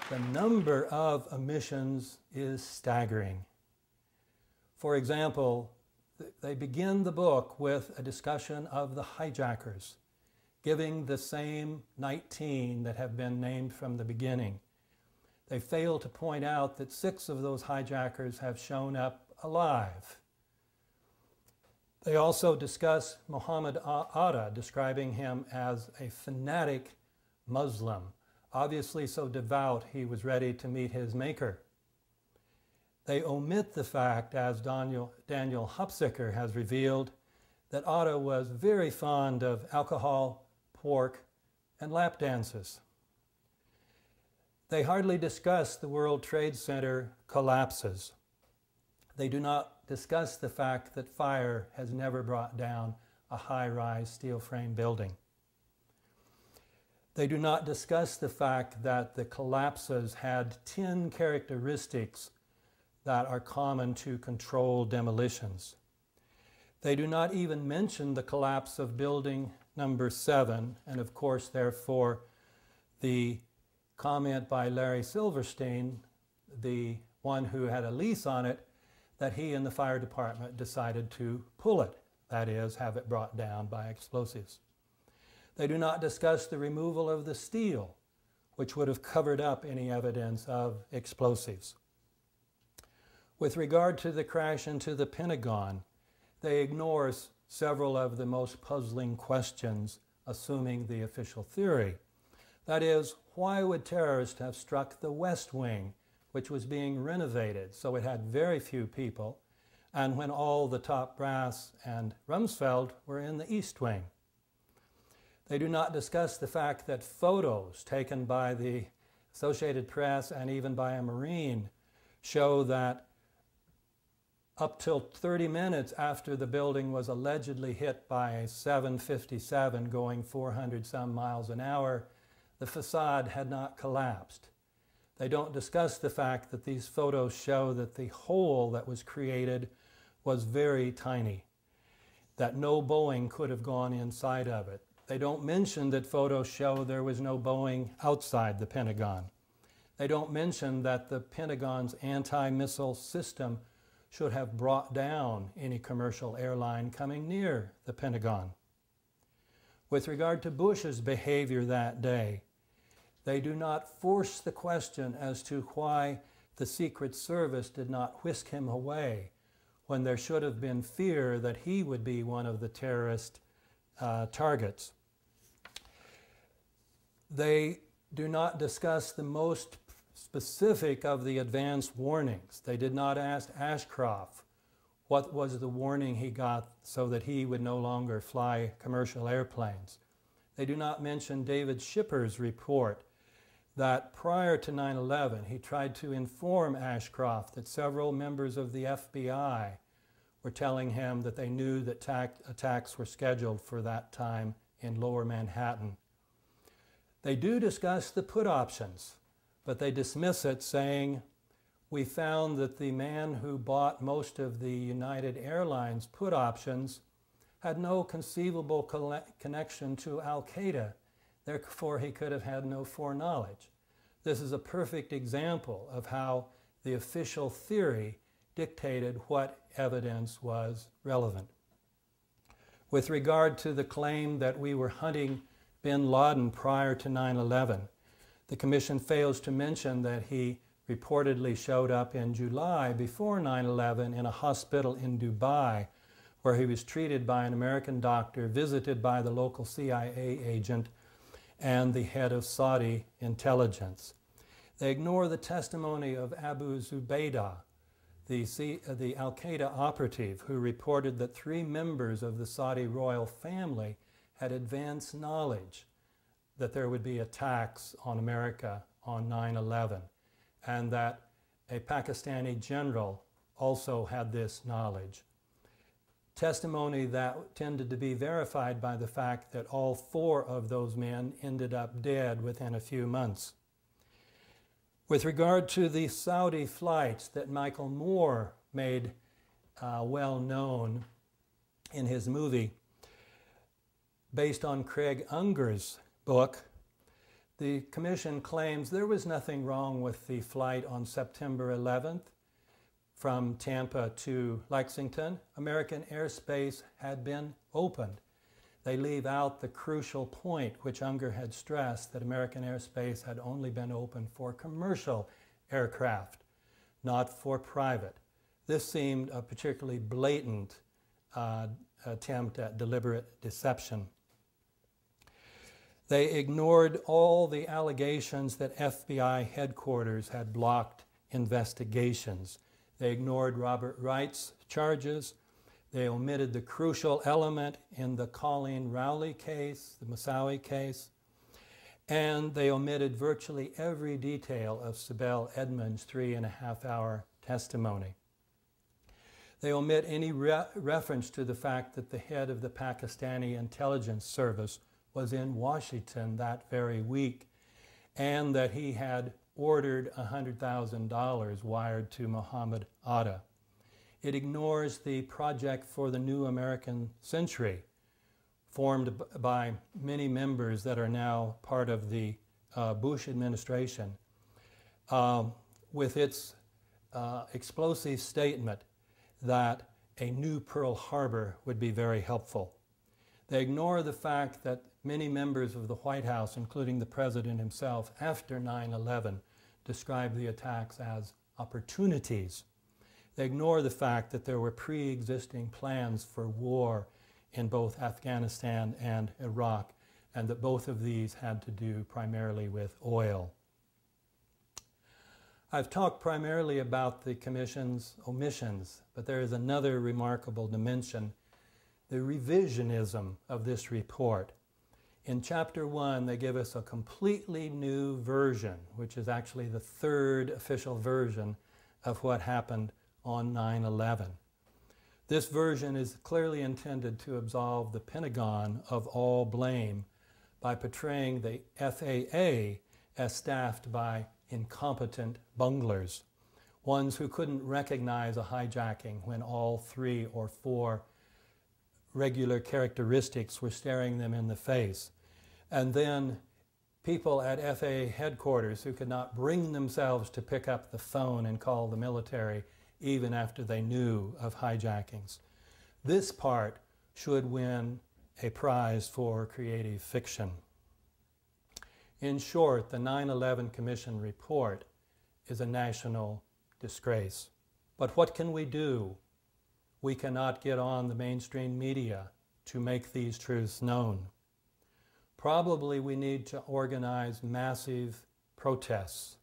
The number of omissions is staggering. For example, they begin the book with a discussion of the hijackers, giving the same 19 that have been named from the beginning. They fail to point out that 6 of those hijackers have shown up alive. They also discuss Muhammad Atta, describing him as a fanatic Muslim, obviously so devout he was ready to meet his maker. They omit the fact, as Daniel Hopsicker has revealed, that Atta was very fond of alcohol, pork, and lap dances. They hardly discuss the World Trade Center collapses. They do not discuss the fact that fire has never brought down a high-rise steel frame building. They do not discuss the fact that the collapses had 10 characteristics that are common to controlled demolitions. They do not even mention the collapse of building number 7, and of course, therefore, the comment by Larry Silverstein, the one who had a lease on it, that he and the fire department decided to pull it, that is, have it brought down by explosives. They do not discuss the removal of the steel, which would have covered up any evidence of explosives. With regard to the crash into the Pentagon, they ignore several of the most puzzling questions, assuming the official theory. That is, why would terrorists have struck the West Wing, which was being renovated, so it had very few people, and when all the top brass and Rumsfeld were in the East Wing? They do not discuss the fact that photos taken by the Associated Press and even by a Marine show that up till 30 minutes after the building was allegedly hit by a 757 going 400 some miles an hour, the facade had not collapsed. They don't discuss the fact that these photos show that the hole that was created was very tiny, that no Boeing could have gone inside of it. They don't mention that photos show there was no Boeing outside the Pentagon. They don't mention that the Pentagon's anti-missile system should have brought down any commercial airline coming near the Pentagon. With regard to Bush's behavior that day, they do not force the question as to why the Secret Service did not whisk him away when there should have been fear that he would be one of the terrorist targets. They do not discuss the most specific of the advance warnings. They did not ask Ashcroft what was the warning he got so that he would no longer fly commercial airplanes. They do not mention David Schipper's report that prior to 9/11, he tried to inform Ashcroft that several members of the FBI were telling him that they knew that attacks were scheduled for that time in Lower Manhattan. They do discuss the put options, but they dismiss it, saying, "We found that the man who bought most of the United Airlines put options had no conceivable connection to Al-Qaeda. Therefore, he could have had no foreknowledge." This is a perfect example of how the official theory dictated what evidence was relevant. With regard to the claim that we were hunting bin Laden prior to 9/11, the Commission fails to mention that he reportedly showed up in July before 9/11 in a hospital in Dubai, where he was treated by an American doctor, visited by the local CIA agent, and the head of Saudi intelligence. They ignore the testimony of Abu Zubaydah, the Al-Qaeda operative who reported that 3 members of the Saudi royal family had advanced knowledge that there would be attacks on America on 9/11, and that a Pakistani general also had this knowledge. Testimony that tended to be verified by the fact that all 4 of those men ended up dead within a few months. With regard to the Saudi flights that Michael Moore made well known in his movie, based on Craig Unger's book, The Commission claims there was nothing wrong with the flight on September 11th from Tampa to Lexington. American airspace had been opened. They leave out the crucial point which Unger had stressed, that American airspace had only been open for commercial aircraft, not for private. This seemed a particularly blatant attempt at deliberate deception. They ignored all the allegations that FBI headquarters had blocked investigations. They ignored Robert Wright's charges. They omitted the crucial element in the Colleen Rowley case, the Moussaoui case, and they omitted virtually every detail of Sibel Edmonds' 3.5-hour testimony. They omit any reference to the fact that the head of the Pakistani intelligence service was in Washington that very week, and that he had ordered $100,000 wired to Muhammad Atta. It ignores the Project for the New American Century, formed by many members that are now part of the Bush administration, with its explosive statement that a new Pearl Harbor would be very helpful. They ignore the fact that many members of the White House, including the President himself, after 9/11, described the attacks as opportunities. They ignore the fact that there were pre-existing plans for war in both Afghanistan and Iraq, and that both of these had to do primarily with oil. I've talked primarily about the Commission's omissions, but there is another remarkable dimension, the revisionism of this report. In Chapter 1, they give us a completely new version, which is actually the third official version of what happened on 9/11. This version is clearly intended to absolve the Pentagon of all blame by portraying the FAA as staffed by incompetent bunglers, ones who couldn't recognize a hijacking when all 3 or 4 regular characteristics were staring them in the face. And then people at FAA headquarters who could not bring themselves to pick up the phone and call the military even after they knew of hijackings. This part should win a prize for creative fiction. In short, the 9/11 Commission report is a national disgrace. But what can we do? We cannot get on the mainstream media to make these truths known. Probably we need to organize massive protests,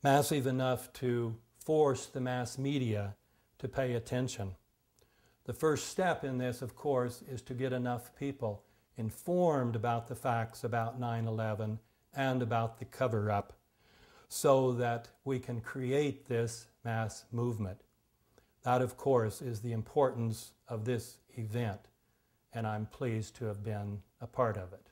massive enough to force the mass media to pay attention. The first step in this, of course, is to get enough people informed about the facts about 9/11 and about the cover-up so that we can create this mass movement. That, of course, is the importance of this event, and I'm pleased to have been a part of it.